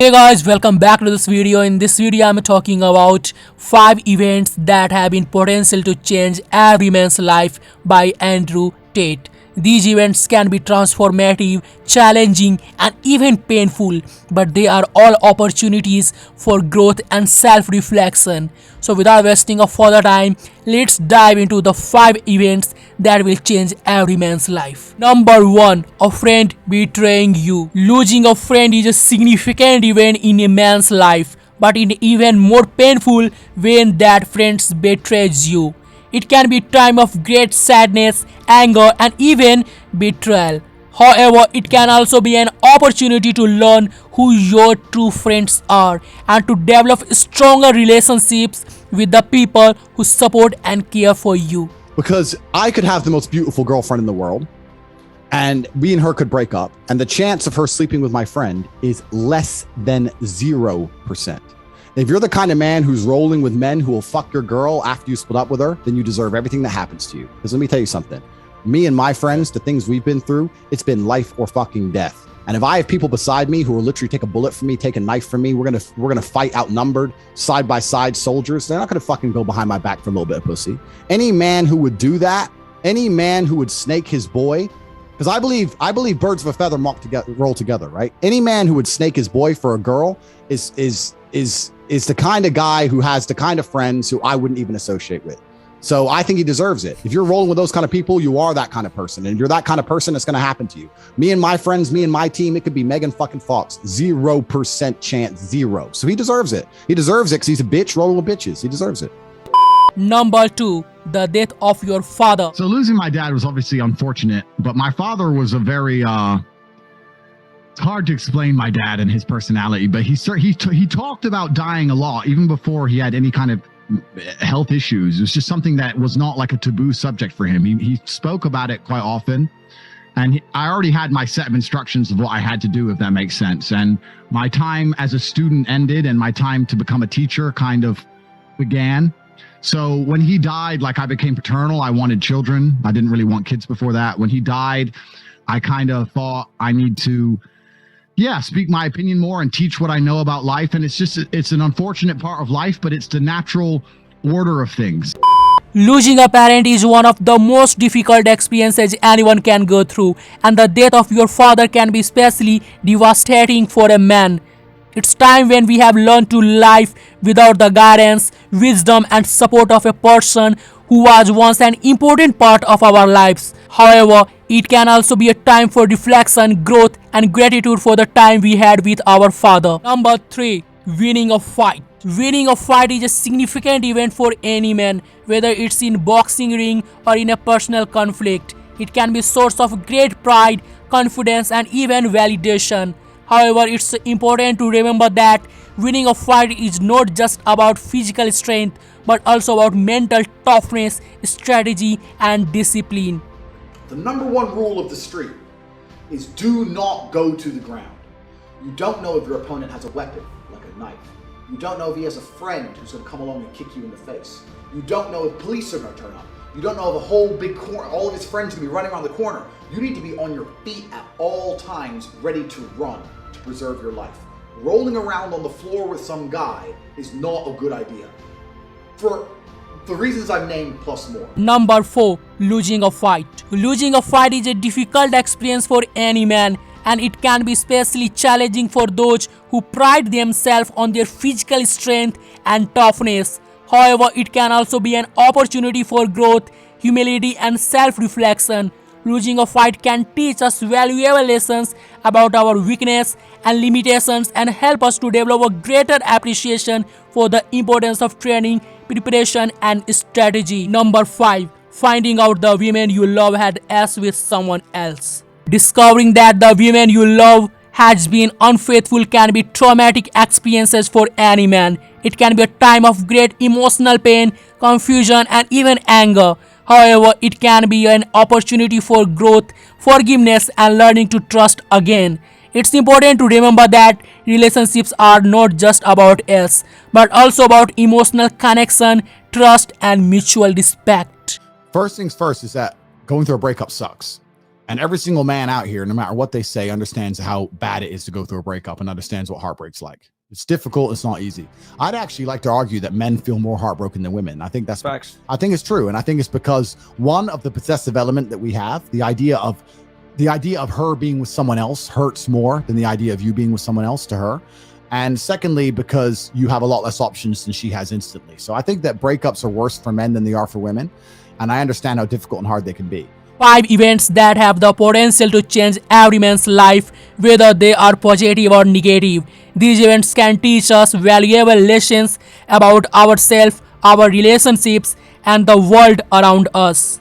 Hey guys, welcome back to this video. In this video I'm talking about 5 events that have been potential to change every man's life by Andrew Tate. These events can be transformative, challenging and even painful, but they are all opportunities for growth and self-reflection. So without wasting of further time, let's dive into the 5 events that will change every man's life. Number 1. A friend betraying you. Losing a friend is a significant event in a man's life, but it is even more painful when that friend betrays you. It can be a time of great sadness, anger and even betrayal. However, it can also be an opportunity to learn who your true friends are and to develop stronger relationships with the people who support and care for you. Because I could have the most beautiful girlfriend in the world and me and her could break up, and the chance of her sleeping with my friend is less than 0%. If you're the kind of man who's rolling with men who will fuck your girl after you split up with her, then you deserve everything that happens to you. Because let me tell you something. Me and my friends, the things we've been through, it's been life or fucking death. And if I have people beside me who will literally take a bullet from me, take a knife from me, we're gonna fight outnumbered, side by side soldiers. They're not gonna fucking go behind my back for a little bit of pussy. Any man who would do that, any man who would snake his boy, because I believe birds of a feather roll together, right? Any man who would snake his boy for a girl is the kind of guy who has the kind of friends who I wouldn't even associate with. So I think he deserves it. If you're rolling with those kind of people, you are that kind of person. And if you're that kind of person, it's going to happen to you. Me and my friends, me and my team, it could be Megan fucking Fox. 0% chance, zero. So he deserves it. He deserves it because he's a bitch rolling with bitches. He deserves it. Number 2. The death of your father. So losing my dad was obviously unfortunate, but my father was a very it's hard to explain my dad and his personality, but he talked about dying a lot even before he had any kind of health issues. It was just something that was not like a taboo subject for him. He spoke about it quite often, and I already had my set of instructions of what I had to do, if that makes sense. And my time as a student ended and my time to become a teacher kind of began. So when he died, like, I became paternal. I wanted children. I didn't really want kids before that. When he died, I kind of thought I need to speak my opinion more and teach what I know about life. And it's an unfortunate part of life, but it's the natural order of things. Losing a parent is one of the most difficult experiences anyone can go through, and the death of your father can be especially devastating for a man. It's time when we have learned to live without the guidance, wisdom and support of a person who was once an important part of our lives. However, it can also be a time for reflection, growth and gratitude for the time we had with our father. Number 3. Winning a fight. Winning a fight is a significant event for any man, whether it's in boxing ring or in a personal conflict. It can be a source of great pride, confidence and even validation. However, it's important to remember that winning a fight is not just about physical strength, but also about mental toughness, strategy, and discipline. The number one rule of the street is do not go to the ground. You don't know if your opponent has a weapon, like a knife. You don't know if he has a friend who's going to come along and kick you in the face. You don't know if police are going to turn up. You don't know if a whole big corner, all of his friends are going to be running around the corner. You need to be on your feet at all times, ready to run, to preserve your life. Rolling around on the floor with some guy is not a good idea. For the reasons I've named plus more. Number 4. Losing a fight. Losing a fight is a difficult experience for any man, and it can be especially challenging for those who pride themselves on their physical strength and toughness. However, it can also be an opportunity for growth, humility and self-reflection. Losing a fight can teach us valuable lessons about our weakness and limitations and help us to develop a greater appreciation for the importance of training, preparation and strategy. Number 5. Finding out the women you love had sex with someone else. Discovering that the women you love has been unfaithful can be traumatic experiences for any man. It can be a time of great emotional pain, confusion and even anger. However, it can be an opportunity for growth, forgiveness and learning to trust again. It's important to remember that relationships are not just about us, but also about emotional connection, trust and mutual respect. First things first is that going through a breakup sucks. And every single man out here, no matter what they say, understands how bad it is to go through a breakup and understands what heartbreak's like. It's difficult. It's not easy. I'd actually like to argue that men feel more heartbroken than women. I think that's Facts. I think it's true. And I think it's because one of the possessive element that we have, the idea of her being with someone else hurts more than the idea of you being with someone else to her. And secondly, because you have a lot less options than she has instantly. So I think that breakups are worse for men than they are for women. And I understand how difficult and hard they can be. 5 events that have the potential to change every man's life, whether they are positive or negative. These events can teach us valuable lessons about ourselves, our relationships, and the world around us.